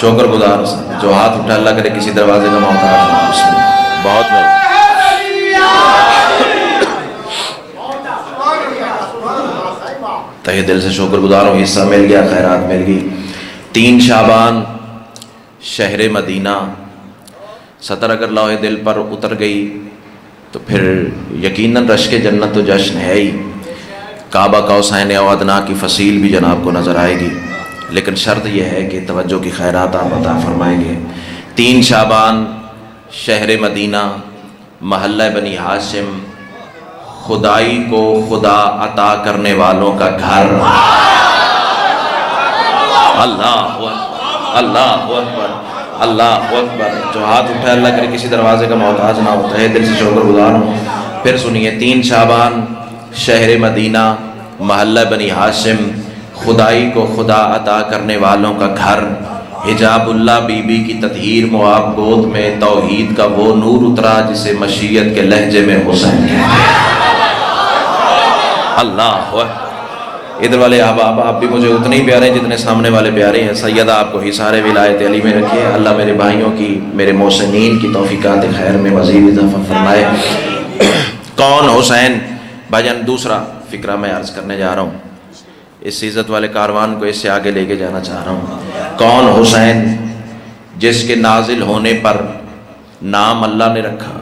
شکر گزار جو ہاتھ اٹھا اللہ کرے کسی دروازے کا محتاج نہ ہو. بہت میں تہہ دل سے شکر گزار ہوں. حصہ مل گیا، خیرات مل گئی. 3 شعبان شہر مدینہ، سطر اگر لوح دل پر اتر گئی تو پھر یقیناً رشک جنت تو جشن ہے ہی. کعبہ قوسین او ادنیٰ کی فصیل بھی جناب کو نظر آئے گی، لیکن شرط یہ ہے کہ توجہ کی خیرات آپ عطا فرمائیں گے. 3 شعبان شہر مدینہ، محلہ بنی ہاشم، خدائی کو خدا عطا کرنے والوں کا گھر. اللہ اکبر، اللہ اکبر، اللہ اکبر. جو ہاتھ اٹھائے اللہ کرے کسی دروازے کا محتاج نہ ہوتا ہے. دل سے شکر گزار ہوں. پھر سنیے، 3 شعبان شہر مدینہ، محلہ بنی ہاشم، خدائی کو خدا عطا کرنے والوں کا گھر. حجاب اللہ بی بی کی تطہیر مواب گود میں توحید کا وہ نور اترا جسے مشیت کے لہجے میں حسین کہتے ہیں. اللہ ادھر والے احباب آپ بھی مجھے اتنے ہی پیارے ہیں جتنے سامنے والے پیارے ہیں. سیدہ آپ کو حصار ولایت علی میں رکھے. اللہ میرے بھائیوں کی، میرے محسنین کی توفیقات خیر میں مزید اضافہ فرمائے. کون حسین؟ بھائی دوسرا فکرہ میں عرض کرنے جا رہا ہوں، اس عزت والے کاروان کو اس سے آگے لے کے جانا چاہ رہا ہوں. کون حسین؟ جس کے نازل ہونے پر نام اللہ نے رکھا.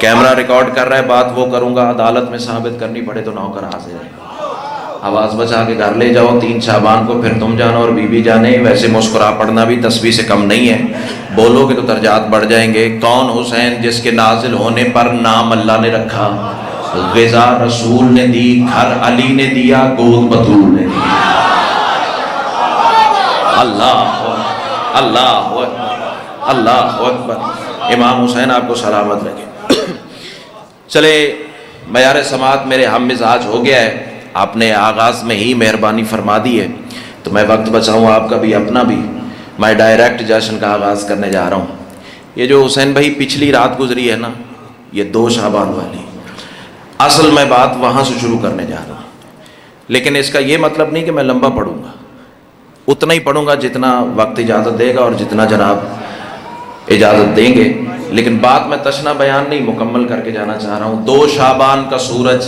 کیمرہ ریکارڈ کر رہا ہے، بات وہ کروں گا، عدالت میں ثابت کرنی پڑے تو نوکر حاضر ہے. آواز بچا کے گھر لے جاؤ. 3 شعبان کو پھر تم جانو اور بی بی جانے. ویسے مسکرا پڑھنا بھی تسبیح سے کم نہیں ہے، بولو گے تو درجات بڑھ جائیں گے. کون حسین؟ جس کے نازل ہونے پر نام اللہ نے رکھا. غذا رسول نے دی، گھر علی نے دیا، گود بطول نے دیا. اللہ اللہ اللہ اکبر. امام حسین آپ کو سلامت رکھے. چلے معیار سماعت میرے ہم مزاج ہو گیا ہے، آپ نے آغاز میں ہی مہربانی فرما دی ہے تو میں وقت بچاؤں آپ کا بھی اپنا بھی. میں ڈائریکٹ جشن کا آغاز کرنے جا رہا ہوں. یہ جو حسین بھائی پچھلی رات گزری ہے نا، یہ 2 شعبان والی، اصل میں بات وہاں سے شروع کرنے جا رہا ہوں. لیکن اس کا یہ مطلب نہیں کہ میں لمبا پڑھوں گا، اتنا ہی پڑھوں گا جتنا وقت اجازت دے گا اور جتنا جناب اجازت دیں گے. لیکن بات میں تشنا بیان نہیں، مکمل کر کے جانا چاہ رہا ہوں. 2 شعبان کا سورج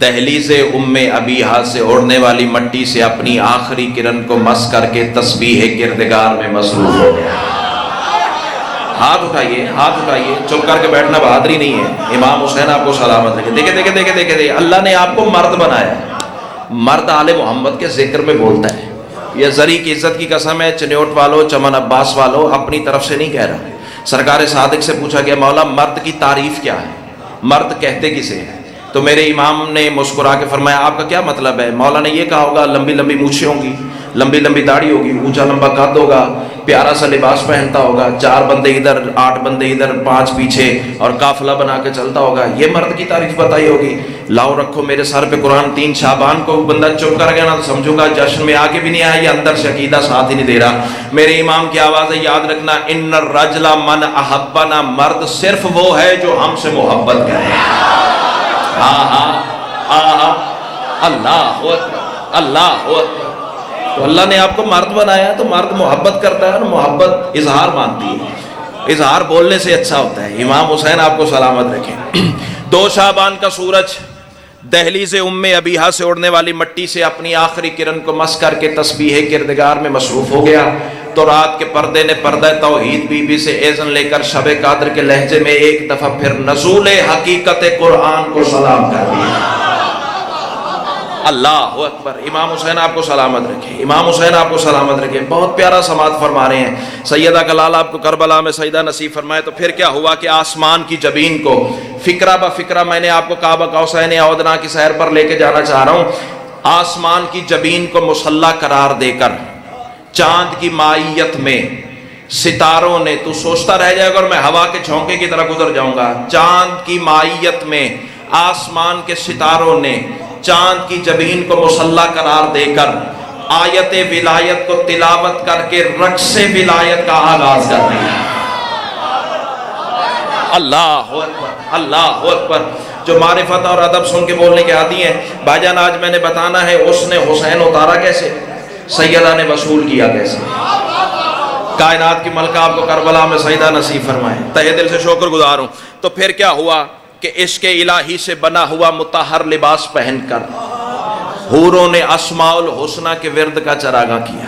دہلیز ام ابیہا سے اڑنے والی مٹی سے اپنی آخری کرن کو مس کر کے تسبیح کردگار میں مصروف ہو گیا. ہاتھ اٹھائیے، ہاتھ اٹھائیے. چپ کر کے بیٹھنا بہادری نہیں ہے. امام حسین آپ کو سلامت رکھے. دیکھیں دیکھیں دیکھیں دیکھیں، اللہ نے آپ کو مرد بنایا. مرد آل محمد کے ذکر میں بولتا ہے. یہ زری کی عزت کی قسم ہے، چنیوٹ والو، چمن عباس والو، اپنی طرف سے نہیں کہہ رہا. سرکار صادق سے پوچھا گیا مولا مرد کی تعریف کیا ہے، مرد کہتے کسے ہیں؟ تو میرے امام نے مسکرا کے فرمایا آپ کا کیا مطلب ہے؟ مولا نے یہ کہا ہوگا لمبی لمبی مونچھیں ہوں گی، لمبی لمبی داڑھی ہوگی، اونچا لمبا قد ہوگا، پیارا سا لباس پہنتا ہوگا، 4 بندے ادھر 8 بندے ادھر 5 پیچھے اور قافلہ بنا کے چلتا ہوگا، یہ مرد کی تعریف بتائی ہوگی. لاؤ رکھو میرے سر پہ قرآن. 3 شعبان کو بندہ چپ کر گیا نا تو سمجھوں گا جشن میں آگے بھی نہیں آیا، یہ اندر سے عقیدہ ساتھ ہی نہیں دے رہا. میرے امام کی آواز ہے، یاد رکھنا، ان الرجل من احبنا، مرد صرف وہ ہے جو ہم سے محبت کرے. ہاں ہاں ہاں، اللہ اللہ. تو اللہ نے آپ کو مرد بنایا تو مرد محبت کرتا ہے، محبت اظہار مانتی ہے، اظہار بولنے سے اچھا ہوتا ہے. امام حسین آپ کو سلامت رکھیں. 2 شعبان کا سورج دہلیز ام ابیہا سے اڑنے والی مٹی سے اپنی آخری کرن کو مس کر کے تسبیح کردگار میں مصروف ہو گیا. تو رات کے پردے نے پردہ توحید بی بی سے اذن لے کر شب قدر کے لہجے میں ایک دفعہ پھر نزول حقیقت قرآن کو سلام کر دیا. اللہ اکبر. امام حسین آپ کو سلامت رکھے. امام حسین آپ کو سلامت رکھے. بہت پیارا سماعت فرما رہے ہیں. سیدہ کا لال آپ کو کربلا میں سجدہ نصیب فرمائے. تو پھر کیا ہوا کہ آسمان کی جبین کو فکرہ بہ فکرہ میں نے آپ کو کعبہ قوسین او ادنیٰ کی سیر پر لے کے جانا چاہ رہا ہوں. آسمان کی جبین کو مصلی قرار دے کر چاند کی مائیت میں ستاروں نے، تو سوچتا رہ جائے گا اور میں ہوا کے جھونکے کی طرح گزر جاؤں گا، چاند کی مائیت میں آسمان کے ستاروں نے چاند کی جبین کو مصلی قرار دے کر آیت ولایت کو تلاوت کر کے رقص ولایت کا آغاز کر دیا. اللہ اکبر، اللہ اکبر. جو معرفت اور ادب سن کے بولنے کے عادی ہیں، بھائی جان آج میں نے بتانا ہے اس نے حسین اتارا کیسے، سیدہ نے وصول کیا کیسے۔ کائنات کی ملکہ آپ کو کربلا میں سیدہ نصیب فرمائے، تہہ دل سے شکر گزار ہوں۔ تو پھر کیا ہوا کہ عشق الہی سے بنا ہوا مطہر لباس پہن کر حوروں نے اسماء الحسنہ کے ورد کا چراغاں کیا۔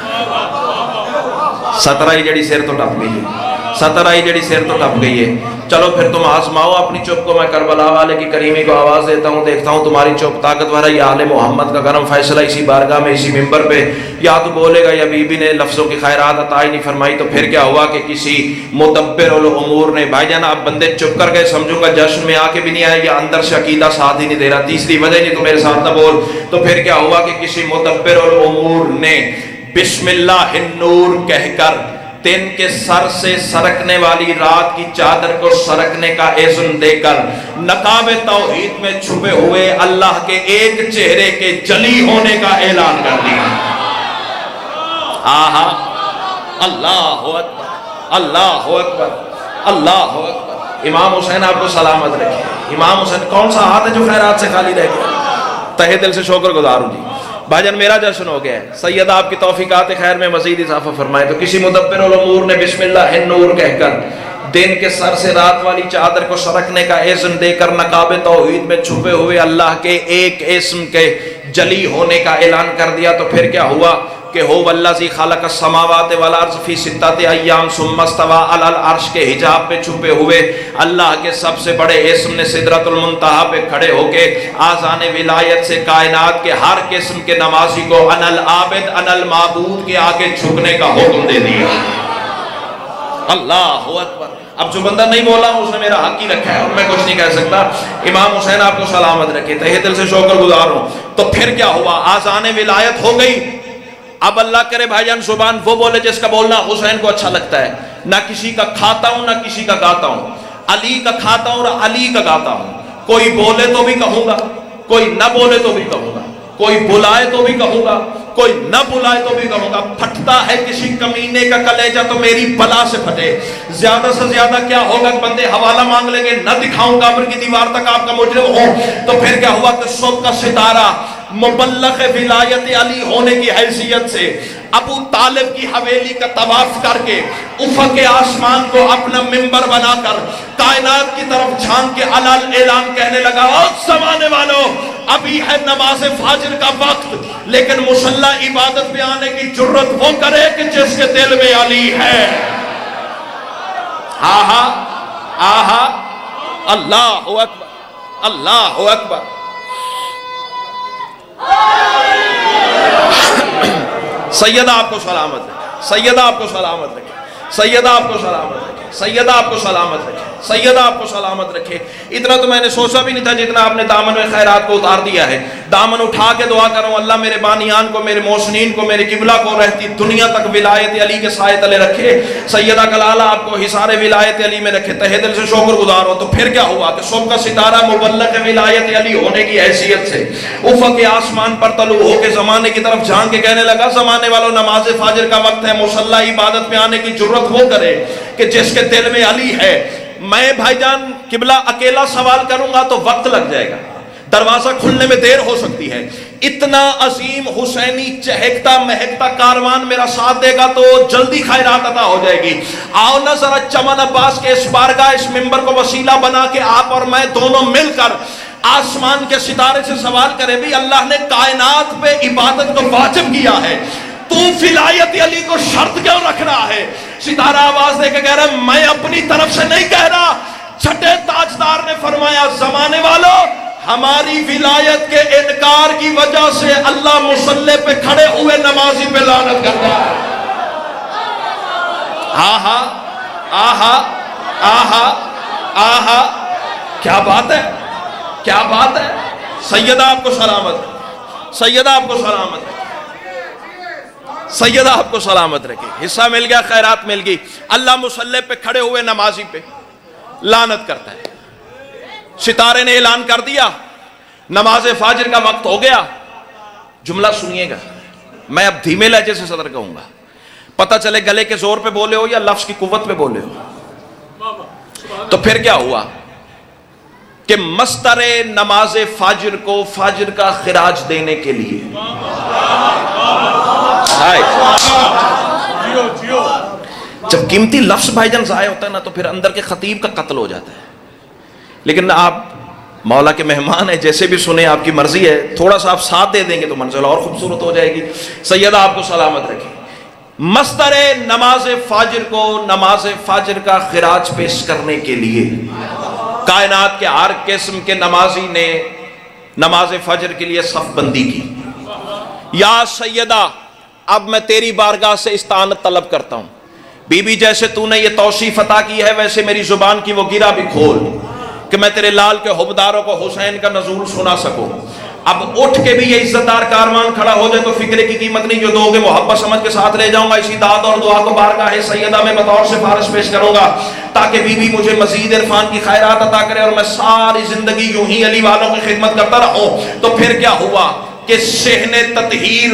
سترائی جڑی سیر تو ٹپ گئی ہے، سترائی جڑی سیر تو ٹپ گئی ہے۔ چلو پھر تم آزماؤ اپنی چپ کو، میں کربلا والے کی کریمی کو آواز دیتا ہوں، دیکھتا ہوں تمہاری چپ طاقتور ہے یا آل محمد کا کرم فیصلہ اسی بارگاہ میں اسی ممبر پہ، یا تو بولے گا یا بی بی نے لفظوں کی خیرات عطا ہی نہیں فرمائی۔ تو پھر کیا ہوا کہ کسی مدبر الامور نے، بھائی جان آپ بندے چپ کر گئے، سمجھوں گا جشن میں آ کے بھی نہیں آئے یا اندر سے عقیدہ ساتھ ہی نہیں دے رہا، تیسری وجہ نہیں تو میرے ساتھ نہ بول۔ تو پھر کیا ہوا کہ کسی مدبر الامور نے بسم اللہ النور کہہ کر دن کے سر سے سرکنے والی رات کی چادر کو سرکنے کا اذن دے کر نقاب توحید میں چھپے ہوئے اللہ کے ایک چہرے کے جلی ہونے کا اعلان کر دیا۔ آہا، اللہ اکبر، اللہ اکبر، اللہ اکبر۔ امام حسین آپ کو سلامت رکھے۔ امام حسین کون سا ہاتھ ہے جو خیرات سے خالی رہ گیا؟ تہہ دل سے شکر گزار ہوں جی۔ بھاجن میرا جشن ہو گیا ہے، سید آپ کی توفیقات خیر میں مزید اضافہ فرمائے۔ تو کسی مدبر الامور نے بسم اللہ النور کہہ کر دن کے سر سے رات والی چادر کو سرکنے کا اذن دے کر نقاب توحید میں چھپے ہوئے اللہ کے ایک اسم کے جلی ہونے کا اعلان کر دیا۔ تو پھر کیا ہوا کہ ہو والذی خلق السماوات والارض فی ستۃ ایام ثم استوی علی العرش کے حجاب پہ چھپے ہوئے اللہ کے سب سے بڑے اسم نے سدرۃ المنتہا پہ کھڑے ہو کے آذان ولایت سے کائنات کے ہر قسم کے نمازی کو انا العابد انا المعبود کے آگے جھکنے کا حکم دے دیا۔ اللہ اکبر۔ اب جو بندہ نہیں بولا اس نے میرا حق ہی رکھا ہے اور میں کچھ نہیں کہہ سکتا۔ امام حسین آپ کو سلامت رکھے، تہہ دل سے شکر گزار ہوں۔ تو پھر کیا ہوا، آذان ولایت ہو گئی۔ اب اللہ کرے بھائی جان زبان وہ بولے جس کا بولنا حسین کو اچھا لگتا ہے، نہ کسی کا کھاتا ہوں نہ کسی کا گاتا ہوں، علی کا کھاتا ہوں اور علی کا گاتا ہوں۔ کوئی بولے تو بھی کہوں گا، کوئی نہ بولے تو بھی کہوں گا، کوئی بلائے تو بھی کہوں گا، کوئی نہ بلائے تو بھی کہوں گا۔ پھٹتا ہے کسی کمینے کا کلیجہ تو میری بلا سے پھٹے۔ زیادہ سے زیادہ کیا ہوگا، بندے حوالہ مانگ لیں گے، نہ دکھاؤں قبر کی دیوار تک آپ کا مجرم ہو۔ تو پھر کیا ہوا کہ صبح کا ستارہ مبلغ ولایت علی ہونے کی حیثیت سے ابو طالب کی حویلی کا طواف کر کے افق آسمان کو اپنا منبر بنا کر کائنات کی طرف جھانک کے علل اعلان کہنے لگا، او زمانے والوں، ابھی ہے نماز فجر کا وقت، لیکن مصلی عبادت پہ آنے کی جرت وہ کرے کہ جس کے دل میں علی ہے۔ آہا آہا، اللہ اکبر، اللہ اکبر۔ سیدہ آپ کو سلامت رکھے، سیدہ آپ کو سلامت رکھے، سیدہ آپ کو سلامت رکھے، سیدہ آپ کو سلامت رکھے، سیدہ آپ کو سلامت رکھے۔ اتنا تو میں نے سوچا بھی نہیں تھا جتنا آپ نے دامن میں خیرات کو اتار دیا ہے۔ دامن اٹھا کے دعا کروں اللہ میرے بانیان کو، میرے محسنین کو، میرے قبلہ کو رہتی دنیا تک ولایت علی کے سائے تلے رکھے۔ سیدہ کلالہ آپ کو حصار ولایت علی میں رکھے۔ تہہ دل سے شکر گزار ہو۔ تو پھر کیا ہوا کہ صبح کا ستارہ مبلغ ولایت علی ہونے کی حیثیت سے افق آسمان پر طلوع ہو کے زمانے کی طرف جھانک کے کہنے لگا، زمانے والوں نماز فجر کا وقت ہے، مصلی عبادت میں آنے کی جرت وہ کرے کہ جس کے دل میں علی ہے۔ میں بھائی جان قبلہ اکیلا سوال کروں گا تو وقت لگ جائے گا، دروازہ کھلنے میں دیر ہو سکتی ہے۔ اتنا عظیم حسینی چہکتا مہکتا کاروان میرا ساتھ دے گا تو جلدی خیرات عطا ہو جائے گی۔ آؤ نا ذرا چمن عباس کے اس بارگاہ اس منبر کو وسیلہ بنا کے آپ اور میں دونوں مل کر آسمان کے ستارے سے سوال کرے بھی اللہ نے کائنات پہ عبادت کو واجب کیا ہے، تو ولایت علی کو شرط کیوں رکھ رہا ہے؟ ستارہ آواز دے کے کہہ رہا ہے میں اپنی طرف سے نہیں کہہ رہا۔ چھٹے تاجدار نے فرمایا زمانے والوں، ہماری ولایت کے انکار کی وجہ سے اللہ مصلی پہ کھڑے ہوئے نمازی پہ لعنت کرتا ہے۔ آہا آہا آہا آہا، کیا بات ہے، کیا بات ہے۔ سیدہ آپ کو سلامت، سیدہ آپ کو سلامت رکھے، سیدہ آپ کو سلامت رکھے۔ حصہ مل گیا، خیرات مل گئی۔ اللہ مصلی پہ کھڑے ہوئے نمازی پہ لعنت کرتا ہے۔ ستارے نے اعلان کر دیا نماز فجر کا وقت ہو گیا۔ جملہ سنیے گا، میں اب دھیمے لہجے سے صدر کہوں گا، پتہ چلے گلے کے زور پہ بولے ہو یا لفظ کی قوت پہ بولے ہو۔ تو پھر کیا ہوا کہ مستر نماز فاجر کو فاجر کا خراج دینے کے لیے جب قیمتی لفظ بھائی جان ضائع ہوتا ہے نا تو پھر اندر کے خطیب کا قتل ہو جاتا ہے. لیکن آپ مولا کے مہمان ہیں، جیسے بھی سنیں آپ کی مرضی ہے، تھوڑا سا آپ ساتھ دے دیں گے تو منزل اور خوبصورت ہو جائے گی. سیدہ آپ کو سلامت رکھے. مستر نماز فاجر کو نماز فاجر کا خراج پیش کرنے کے لیے کائنات کے ہر قسم کے نمازی نے نماز فجر کے لیے صف بندی کی. یا سیدہ اب میں تیری بارگاہ سے استعانت طلب کرتا ہوں، بی بی جیسے تو نے یہ توصیف عطا کی ہے ویسے میری زبان کی وہ گرہ بھی کھول کہ میں تیرے لال کے حبداروں کو حسین کا نزول سنا سکوں. اب اٹھ کے بھی یہ عزت دار کارمان کھڑا ہو جائے تو فکرے کی قیمت نہیں، جو دو گے محبت سمجھ کے ساتھ لے جاؤں گا. اسی داد اور دعا کو بارگاہ سیدہ میں بطور سفارش پیش کروں گا تاکہ بی بی مجھے مزید عرفان کی خیرات عطا کرے اور میں ساری زندگی یوں ہی علی والوں کی خدمت کرتا رہوں. تو پھر کیا ہوا کہ صحن تطہیر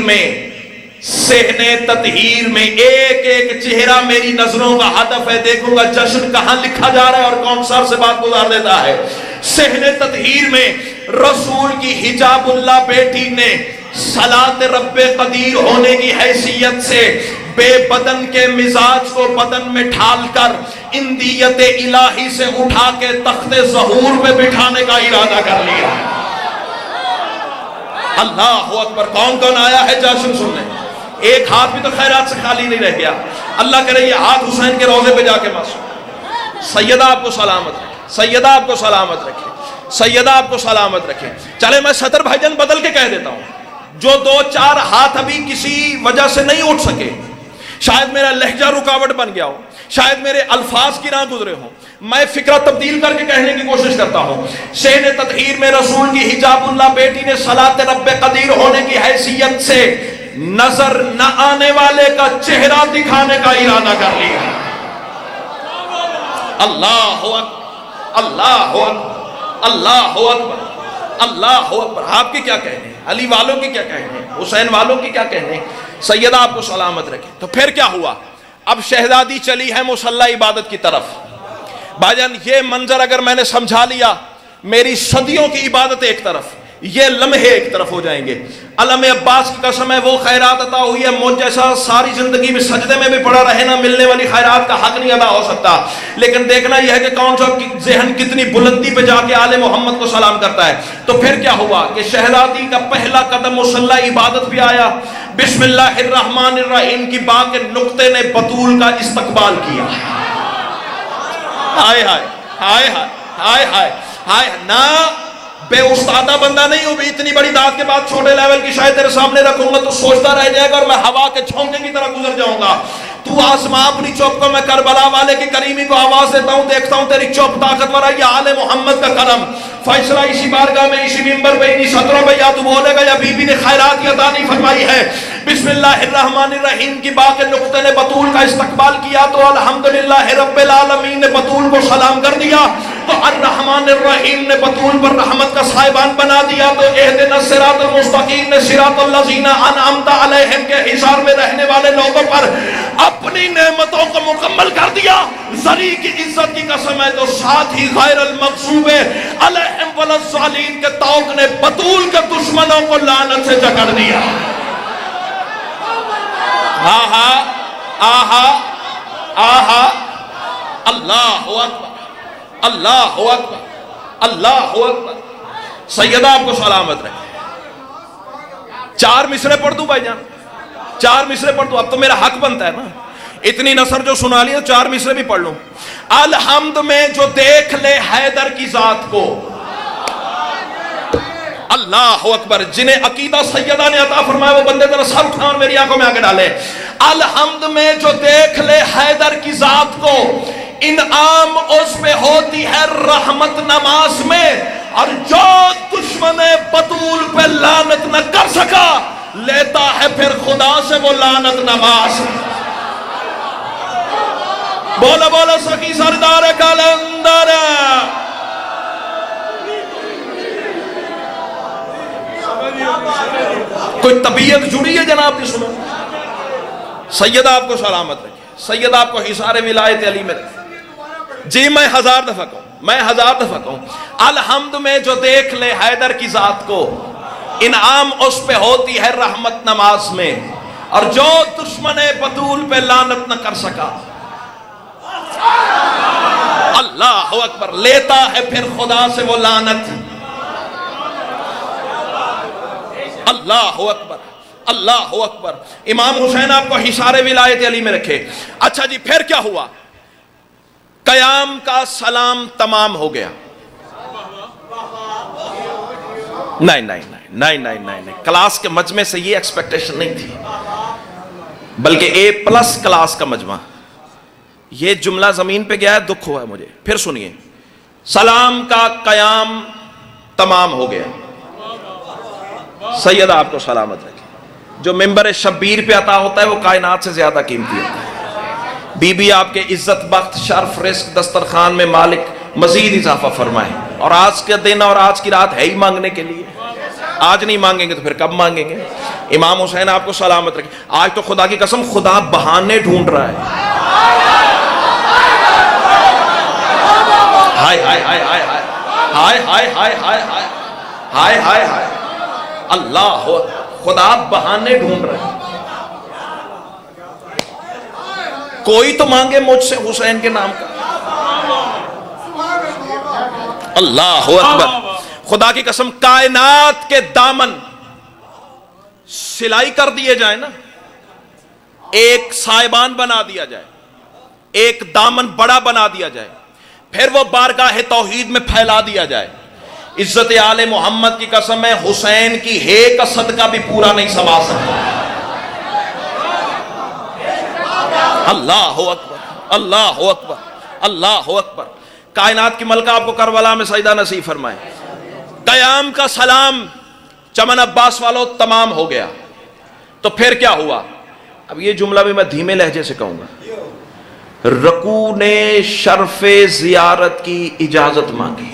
میں ایک ایک چہرہ میری نظروں کا ہدف ہے. دیکھوں گا جشن کہاں لکھا جا رہا ہے اور کون سر سے بات گزار دیتا ہے. صحن تطہیر میں رسول کی حجاب اللہ بیٹی نے صلاۃ رب قدیر ہونے کی حیثیت سے بے بدن کے مزاج کو بدن میں ڈھال کر اندیت الہی سے اٹھا کے تخت ظہور پہ بٹھانے کا ارادہ کر لیا. اللہ اکبر. کون کون آیا ہے جشن سننے؟ ایک ہاتھ بھی تو خیرات سے خالی نہیں رہ گیا. اللہ کرے یہ ہاتھ حسین کے روضے پہ جا کے ماسو. سیدہ آپ کو سلامت رکھے. سیدہ آپ کو سلامت رکھے. سیدہ آپ کو سلامت رکھے. چلے میں سطر بھائی جان بدل کے کہہ دیتا ہوں. جو دو چار ہاتھ ابھی کسی وجہ سے نہیں اٹھ سکے، شاید میرا لہجہ رکاوٹ بن گیا ہو، شاید میرے الفاظ کی راہ گزرے ہوں، میں فکرہ تبدیل کر کے کہنے کی کوشش کرتا ہوں. صحن تطہیر میں رسول کی حجاب اللہ بیٹی نے صلاۃ رب قدیر ہونے کی حیثیت سے نظر نہ آنے والے کا چہرہ دکھانے کا ارادہ کر لیا. اللہ اکبر. اللہ اکبر. اللہ اکبر. اللہ اکبر. آپ کے کیا کہنے ہیں، علی والوں کی کیا کہنے ہیں، حسین والوں کی کیا کہنے ہیں. سیدہ آپ کو سلامت رکھے. تو پھر کیا ہوا؟ اب شہزادی چلی ہے مصلی عبادت کی طرف. بھائی جان یہ منظر اگر میں نے سمجھا لیا، میری صدیوں کی عبادت ایک طرف، یہ لمحے ایک طرف ہو جائیں گے. علم عباس کی قسم ہے وہ خیرات عطا ہوئی ہے، مجھ جیسا ساری زندگی میں سجدے میں بھی پڑا رہے نا، ملنے والی خیرات کا حق نہیں ادا ہو سکتا. لیکن دیکھنا یہ ہے کہ کون سا ذہن کتنی بلندی پہ جا کے آل محمد کو سلام کرتا ہے. تو پھر کیا ہوا کہ شہزادی کا پہلا قدم مصلی عبادت بھی آیا. بسم اللہ الرحمن الرحیم کی با کے نقطے نے بطول کا استقبال کیا. ہائے ہائے ہائے ہائے ہائے ہائے. نہ بے استادہ بندہ نہیں ہوں بھی، اتنی بڑی داد کے بعد چھوٹے لیول کی شاید تیرے سامنے رکھوں گا تو سوچتا رہ جائے گا اور میں ہوا کے چھونکے کی طرح گزر جاؤں گا. تو آسمان اپنی چوپ کو، میں کربلا والے کی کریمی کو آواز دیتا ہوں، دیکھتا ہوں تیری چوپ طاقتور ہے. یا آل محمد کا کرم فیصلہ اسی بارگاہ میں، اسی منبر پہ، انہی سطروں پہ یا تو بولے گا یا بی بی نے خیرات کی عطا نہیں فرمائی ہے. بسم اللہ الرحمن الرحیم کی با کے نقطے نے بطول کا استقبال کیا تو الحمدللہ رب العالمین نے بطول کو سلام کر دیا. تو الرحمن الرحیم نے بطول پر رحمت کا صاحبان بنا دیا. تو اہدنا الصراط المستقیم نے صراط الذین انعمت علیہم کے حصار میں رہنے والے لوگوں پر اپنی نعمتوں کو مکمل کر دیا. ذری کی عزت کی قسم ہے تو ساتھ ہی غیر المغضوب علیہم ولا الضالین کے توق نے بطول کے دشمنوں کو لعنت سے جکڑ دیا. آہا آہا آہا. اللہ اکبر. اللہ اکبر. اللہ اکبر. سیدہ آپ کو سلامت رکھے. 4 مصرے پڑھ دوں بھائی جان، 4 مصرے پڑھ دوں. اب تو میرا حق بنتا ہے نا، اتنی نثر جو سنا لی تو 4 مصرے بھی پڑھ لوں. الحمد میں جو دیکھ لے حیدر کی ذات کو. اللہ اکبر. جنہیں عقیدہ سیدہ نے عطا فرمایا وہ بندے ذرا سر اٹھا اور میری آنکھوں میں آگے ڈالے. الحمد میں جو دیکھ لے حیدر کی ذات کو، انعام اس پہ ہوتی ہے رحمت نماز میں. اور جو دشمن بطول پہ لعنت نہ کر سکا لیتا ہے پھر خدا سے وہ لعنت نماز. بولا بولا سکی سردار کلندر. کوئی طبیعت جڑی ہے جناب کی سنو. سیدہ آپ کو سلامت رکھے. سیدہ آپ کو حصار ولایت علی میں رکھے. جی میں 1000 دفعہ کہوں میں 1000 دفعہ کہوں، الحمد میں جو دیکھ لے حیدر کی ذات کو، انعام اس پہ ہوتی ہے رحمت نماز میں، اور جو دشمن بطول پہ لعنت نہ کر سکا، اللہ اکبر، لیتا ہے پھر خدا سے وہ لعنت۔ اللہ اکبر، اللہ اکبر۔ امام حسین آپ کو حصار ولایت علی میں رکھے۔ اچھا جی، پھر کیا ہوا؟ قیام کا سلام تمام ہو گیا۔ نہیں، کلاس کے مجمع سے یہ ایکسپیکٹیشن نہیں تھی، بلکہ A+ کلاس کا مجمع۔ یہ جملہ زمین پہ گیا ہے، دکھ ہوا ہے مجھے۔ پھر سنیے، سلام کا قیام تمام ہو گیا۔ سیدہ آپ کو سلامت رکھے۔ جو ممبر شبیر پہ عطا ہوتا ہے وہ کائنات سے زیادہ قیمتی ہوتا ہے۔ بی بی آپ کے عزت، بخت، شرف، رزق، دسترخوان میں مالک مزید اضافہ فرمائے۔ اور آج کے دن اور آج کی رات ہے ہی مانگنے کے لیے، آج نہیں مانگیں گے تو پھر کب مانگیں گے؟ امام حسین آپ کو سلامت رکھے۔ آج تو خدا کی قسم خدا بہانے ڈھونڈ رہا ہے۔ ہائے ہائے ہائے ہائے ہائے ہائے ہائے ہائے ہائے ہائے ہائے ہائے، اللہ خدا بہانے ڈھونڈ رہا ہے۔ کوئی تو مانگے مجھ سے حسین کے نام کا۔ اللہ اکبر، خدا کی قسم کائنات کے دامن سلائی کر دیے جائیں نا، ایک سائبان بنا دیا جائے، ایک دامن بڑا بنا دیا جائے، پھر وہ بارگاہ توحید میں پھیلا دیا جائے، عزت آل محمد کی قسم ہے حسین کی ہے کا صدقہ بھی پورا نہیں سما سکتا۔ اللہ اکبر، اللہ اکبر، اللہ اکبر۔ کائنات کی ملکہ آپ کو کربلا میں سجدہ نصیب فرمائے۔ قیام کا سلام چمن عباس والوں تمام ہو گیا، تو پھر کیا ہوا؟ اب یہ جملہ بھی میں دھیمے لہجے سے کہوں گا۔ رکوع نے شرف زیارت کی اجازت مانگی۔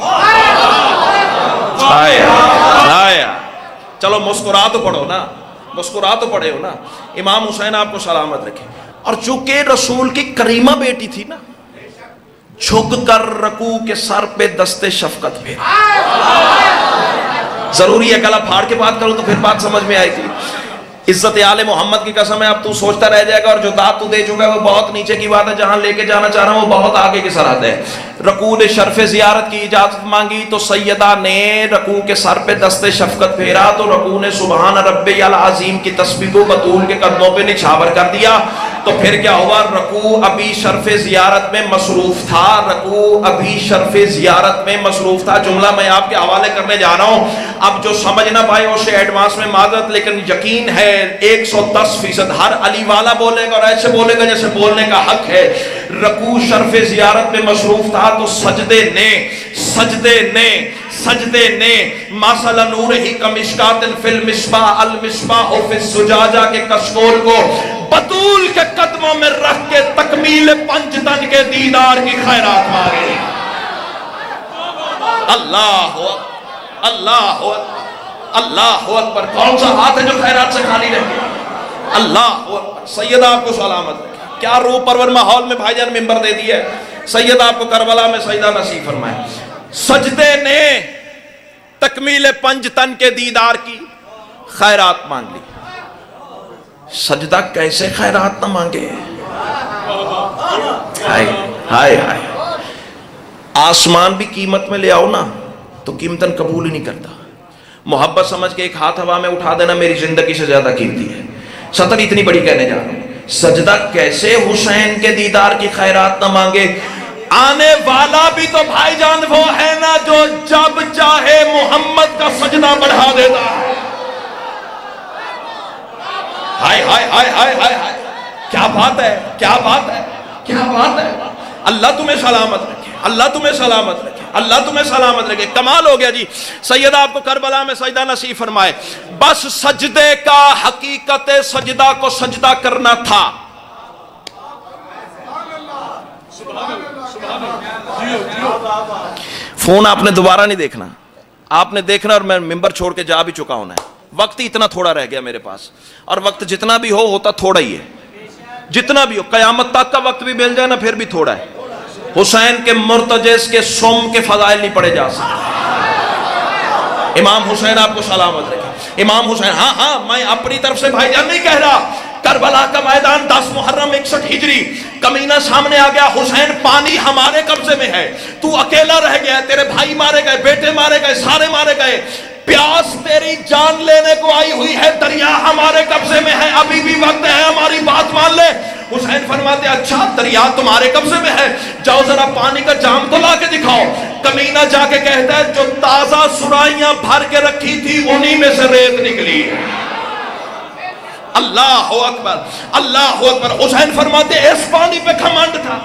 چلو مسکرا تو پڑھو نا، مسکرا تو پڑھے ہو نا۔ امام حسین آپ کو سلامت رکھے۔ اور چونکہ رسول کی کریمہ بیٹی تھی نا، جھک کر رکوع کے سر پہ دست شفقت پھیرا۔ ضروری ہے گلا پھاڑ کے بات کروں تو پھر بات سمجھ میں آئی تھی۔ عزت آل محمد کی قسم ہے اب تو سوچتا رہ جائے گا، اور جو داد تو دے چکا ہے وہ بہت نیچے کی بات ہے، جہاں لے کے جانا چاہ رہا ہوں وہ بہت آگے کی سرحد ہے۔ رکوع نے شرف زیارت کی اجازت مانگی تو سیدہ نے رکوع کے سر پہ دست شفقت پھیرا، تو رکوع نے سبحان ربی العظیم کی تسبیح کو بطول کے قدموں پہ نچھاور کر دیا۔ تو پھر کیا ہوا؟ رکوع ابھی شرف زیارت میں مصروف تھا، رکوع ابھی شرف زیارت میں مصروف تھا۔ جملہ میں آپ کے حوالے کرنے جا رہا ہوں، اب جو سمجھ نہ پائے اسے ایڈوانس میں معذرت، لیکن یقین ہے 110% ہر علی والا بولے گا اور ایسے بولے گا جیسے بولنے کا حق ہے۔ رکوع شرف زیارت میں مصروف تھا تو سجدے نے ماسل نور ہی کمشکات فی المصباح المصباح فی الزجاجہ کے کشکول کو بطول کے قدموں میں رکھ کے تکمیل پنجتن کے دیدار کی خیرات مانگے۔ اللہ اللہ اللہ اکبر۔ کون سا ہاتھ ہے جو خیرات سے خالی رہے؟ اللہ اکبر۔ سیدہ آپ کو سلامت رکھے۔ کیا روح پرور ماحول میں بھائی جان ممبر دے دی ہے۔ سیدہ آپ کو کربلا میں سجدہ نصیب فرمائے۔ سجدے نے تکمیل پنج تن کے دیدار کی خیرات مانگ لی۔ سجدہ کیسے خیرات نہ مانگے؟ ہائے ہائے ہائے۔ آسمان بھی قیمت میں لے آؤ نا تو قیمتاً قبول ہی نہیں کرتا۔ محبت سمجھ کے ایک ہاتھ ہوا میں اٹھا دینا میری زندگی سے زیادہ قیمتی ہے۔ سطر اتنی بڑی کہنے جا رہا ہوں، سجدہ کیسے حسین کے دیدار کی خیرات نہ مانگے؟ آنے والا بھی تو بھائی جان وہ ہے نا جو جب چاہے محمد کا سجدہ بڑھا دیتا ہے۔ ہائے ہائے ہائے ہائے ہائے ہائے، کیا بات ہے، کیا بات ہے، کیا بات ہے۔ اللہ تمہیں سلامت رکھے، اللہ تمہیں سلامت رکھے، اللہ تمہیں سلامت رکھے۔ کمال ہو گیا جی۔ سیدہ آپ کو کربلا میں سجدہ نصیب فرمائے۔ بس سجدے کا حقیقت سجدہ کو سجدہ کرنا تھا۔ فون آپ نے دوبارہ نہیں دیکھنا، آپ نے دیکھنا اور میں ممبر چھوڑ کے جا بھی چکا ہونا ہے۔ وقت ہی اتنا تھوڑا رہ گیا میرے پاس، اور وقت جتنا بھی ہو ہوتا تھوڑا ہی ہے، جتنا بھی ہو۔ قیامت تک کا وقت بھی مل جائے نا پھر بھی تھوڑا ہے۔ حسین کے مرتجز کے سوم کے فضائل نہیں پڑے جا سکتے. امام حسین آپ کو سلامت رکھے. امام حسین، ہاں میں اپنی طرف سے بھائی جان نہیں کہہ رہا. کربلا کا میدان 10 محرم 61 ہجری، کمینہ سامنے آ گیا. حسین پانی ہمارے قبضے میں ہے، تو اکیلا رہ گیا، تیرے بھائی مارے گئے، بیٹے مارے گئے، سارے مارے گئے، پیاس تیری جان لینے کو آئی ہوئی ہے، دریا ہمارے قبضے میں ہے، ابھی بھی وقت ہے، ہماری بات مان لے. حسین فرماتے اچھا دریا تمہارے قبضے میں ہے، جاؤ ذرا پانی کا جام تو لا کے دکھاؤ. کمینہ جا کے کہتا ہے جو تازہ سرائیاں بھر کے رکھی تھی انہی میں سے ریت نکلی. اللہ اکبر، اللہ اکبر. حسین فرماتے اس پانی پہ گھمنڈ تھا.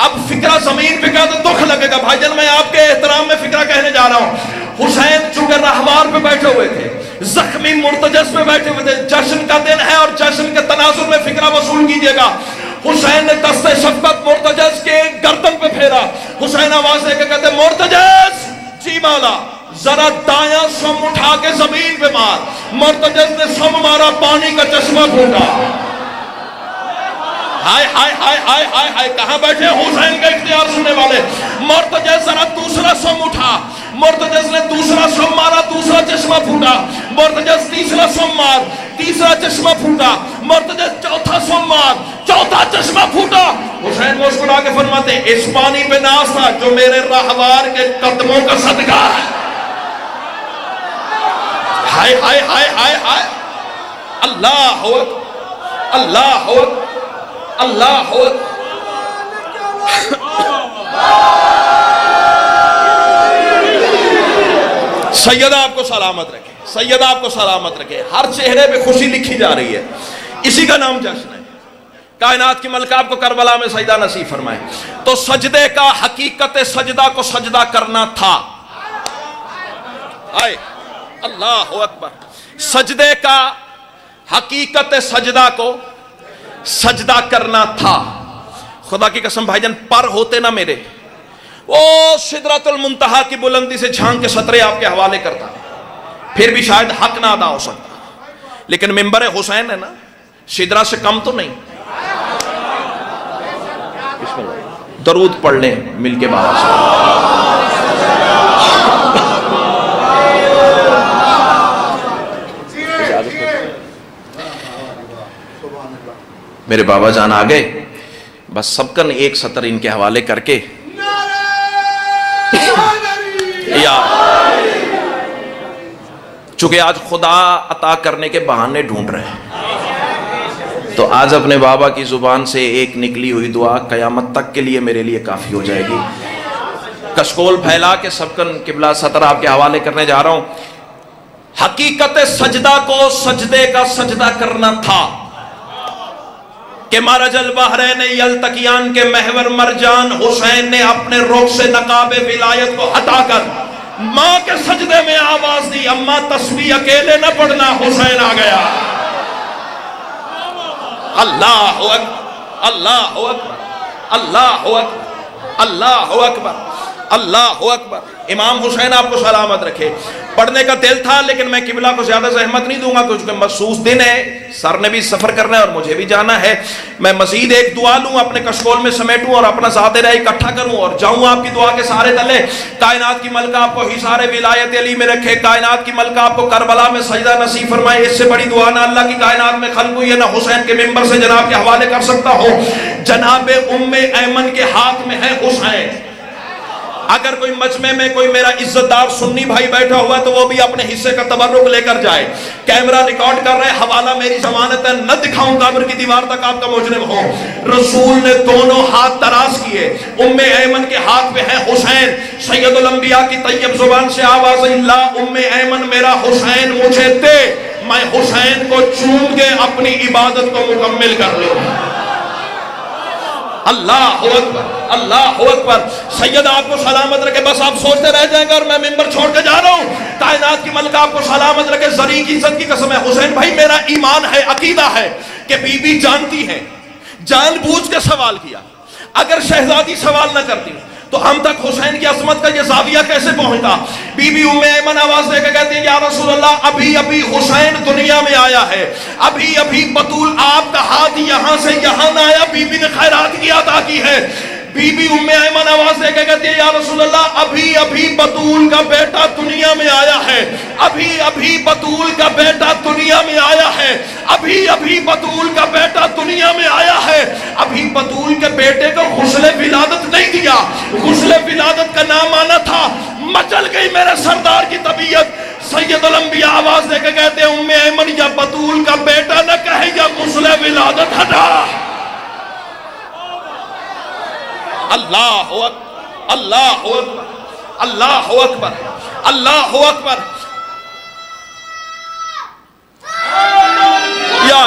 اب فکرہ زمین پہ کہا تو دکھ لگے گا بھائی جان، میں آپ کے احترام میں فکرہ کہنے جا رہا ہوں. حسین چونکہ رہوار پہ بیٹھے ہوئے تھے، زخمی مرتجز پہ بیٹھے ہوئے تھے، جشن کا دن ہے اور جشن کے تناظر میں فکرہ وصول کیجئے گا. حسین نے دست شفقت مرتجز کے گردن پہ پھیرا. حسین آواز دے کے کہتے مرتجز جی مولا ذرا دایاں سم اٹھا کے زمین پہ مار. مرتجز نے سم مارا، پانی کا چشمہ پھوٹا. ہائے ہائے ہائے ہائے ہائے ہائے، کہاں بیٹھے حسین کا اختیار سننے والے. مرتجز ذرا دوسرا سم اٹھا. مرتجز نے دوسرا سم مارا، دوسرا چشمہ پھوٹا. مرتجز تیسرا سم مار، تیسرا چشمہ پھوٹا. مرتجز چوتھا سم مار، چوتھا چشمہ پھوٹا. حسین مسکرا کے فرماتے ہیں اس پانی پہ ناز تھا جو میرے راہوار کے قدموں کا صدقہ ہے. ہائے ہائے ہائے ہائے ہائے. اللہ اکبر، اللہ اکبر، اللہ اکبر. سیدہ آپ کو سلامت رکھے، سیدہ آپ کو سلامت رکھے. ہر چہرے پہ خوشی لکھی جا رہی ہے، اسی کا نام جشن ہے. کائنات کی ملکہ آپ کو کربلا میں سجدہ نصیب فرمائے. تو سجدے کا حقیقت سجدہ کو سجدہ کرنا تھا. آئے اللہ اکبر. سجدے کا حقیقت سجدہ کو سجدہ کرنا تھا. خدا کی قسم بھائی جان پر ہوتے نہ میرے، وہ سدرۃ المنتہا کی بلندی سے جھانک کے سطرے آپ کے حوالے کرتا، پھر بھی شاید حق نہ ادا ہو سکتا. لیکن منبر حسین ہے نا، سدرہ سے کم تو نہیں. درود پڑھ لیں مل کے بابا سے. میرے بابا جان آ گئے، بس سب کن ایک سطر ان کے حوالے کر کے چونکہ آج خدا عطا کرنے کے بہانے ڈھونڈ رہے ہیں، تو آج اپنے بابا کی زبان سے ایک نکلی ہوئی دعا قیامت تک کے لیے میرے لیے کافی ہو جائے گی. کشکول پھیلا کے سب کن قبلہ سطر آپ کے حوالے کرنے جا رہا ہوں. حقیقت سجدہ کو سجدے کا سجدہ کرنا تھا کہ مرج البحرین یلتقیان کے محور مرجان حسین نے اپنے رخ سے نقاب ولایت کو ہٹا کر ماں کے سجدے میں آواز دی اماں تسبیح اکیلے نہ پڑھنا، حسین آ گیا. اللہ اکبر، اللہ اکبر، اللہ اکبر، اللہ اکبر، اللہ اکبر. امام حسین آپ کو سلامت رکھے. پڑھنے کا دل تھا لیکن میں قبلہ کو زیادہ زحمت نہیں دوں گا کیونکہ مخصوص دن ہے، سر نے بھی سفر کرنا ہے اور مجھے بھی جانا ہے. میں مزید ایک دعا لوں، اپنے کشکول میں سمیٹوں اور اپنا ذات رائے اکٹھا کروں اور جاؤں آپ کی دعا کے سارے تلے. کائنات کی ملکہ آپ کو حصار ولایت علی میں رکھے، کائنات کی ملکہ آپ کو کربلا میں سجدہ نصیب فرمائے. اس سے بڑی دعا نہ اللہ کی کائنات میں خلق ہوئی ہے، نہ حسین کے منبر سے جناب کے حوالے کر سکتا ہوں. جناب ام ایمن کے ہاتھ میں ہے حسین. اگر کوئی مجمع میں کوئی میرا عزت دار سنی بھائی بیٹھا ہوا تو وہ بھی اپنے حصے کا تبرک لے کر جائے. کیمرہ ریکارڈ کر رہے، حوالہ میری ضمانت ہے، نہ دکھاؤں قبر کی دیوار تک آپ کا مجرم ہو. رسول نے دونوں ہاتھ دراز کیے، ام ایمن کے ہاتھ میں ہے حسین. سید الانبیاء کی طیب زبان سے آواز اللہ ام ایمن میرا حسین مجھے دے، میں حسین کو چوم کے اپنی عبادت کو مکمل کر لوں. اللہ اکبر، اللہ اکبر. سید آپ کو سلامت رکھے. بس آپ سوچتے رہ جائیں گے اور میں منبر چھوڑ کے جا رہا ہوں. کائنات کی ملکہ آپ کو سلامت رکھے. زری کی عزت کی قسم ہے حسین بھائی، میرا ایمان ہے، عقیدہ ہے کہ بی بی جانتی ہیں، جان بوجھ کے سوال کیا. اگر شہزادی سوال نہ کرتی تو ہم تک حسین کی عظمت کا یہ زاویہ کیسے پہنچتا. بی بی ام ایمن آواز دے کے کہتے ہیں یا رسول اللہ ابھی ابھی حسین دنیا میں آیا ہے، ابھی ابھی بطول آپ کا ہاتھ یہاں سے یہاں نہ آیا، بی بی نے خیرات کی عطا کی ہے. بی بی ام ایمن آواز دے کے کہتی ہے یا رسول اللہ ابھی ابھی بطول کا بیٹا دنیا میں آیا ہے، ابھی ابھی بطول کا بیٹا دنیا میں آیا ہے، ابھی ابھی بطول کا بیٹا دنیا میں آیا ہے۔ ابھی بطول کے بیٹے کو غسل ولادت نہیں دیا، غسل ولادت کا نام آنا تھا۔ مچل گئی میرے سردار کی طبیعت۔ سید الانبیاء آواز دے کے کہتے ہیں ام ایمن یا بطول کا بیٹا نہ کہے یا غسل ولادت ہٹا۔ اللہ اکبر، اللہ اکبر، اللہ اکبر، اللہ اکبر۔ یا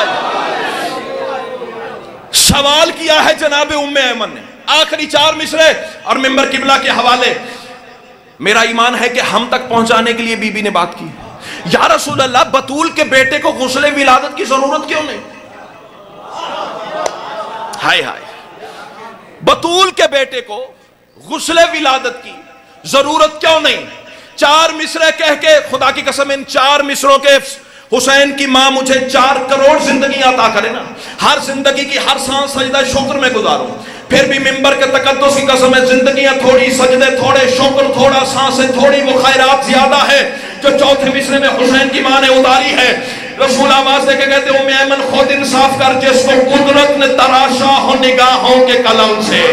سوال کیا ہے جناب ام ایمن نے، آخری 4 مصرے اور منبر قبلہ کے حوالے۔ میرا ایمان ہے کہ ہم تک پہنچانے کے لیے بی بی نے بات کی۔ یا رسول اللہ بطول کے بیٹے کو غسل ولادت کی ضرورت کیوں نہیں؟ ہائے ہائے، بطول کے بیٹے کو غسل ولادت کی ضرورت کیوں نہیں؟ 4 مصرے کہہ کے خدا کی قسم ان 4 مصروں کے حسین کی ماں مجھے 4 کروڑ زندگیاں عطا کرے نا، ہر زندگی کی ہر سانس سجدہ شکر میں گزاروں، پھر بھی منبر کے تقدس کی قسم ہے زندگیاں تھوڑی، سجدے تھوڑے، شکر تھوڑا، سانسیں تھوڑی، وہ خیرات زیادہ ہے جو 4تھے مصرے میں حسین کی ماں نے اتاری ہے۔ رسول آواز دے کے کہتے ام ایمن خود انصاف کر جس کو قدرت نے تراشا ہو نگاہوں کے قلم سے۔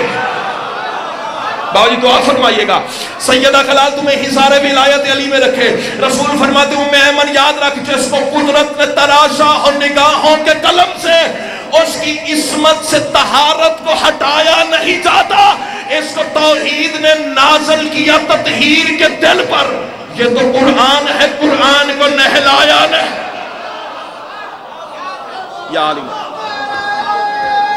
باؤ جی دعا فرمائیے گا سیدہ خلال تمہیں حصار ولایت علی میں رکھے۔ رسول فرماتے ام ایمن یاد رکھ جس کو قدرت نے تراشا ہو نگاہوں کے قلم سے، اس کی عصمت سے طہارت کو ہٹایا نہیں جاتا، اس کو توحید نے نازل کیا تطہیر کے دل پر۔ یہ تو قرآن ہے، قرآن کو نہلایا نہیں۔ یا علی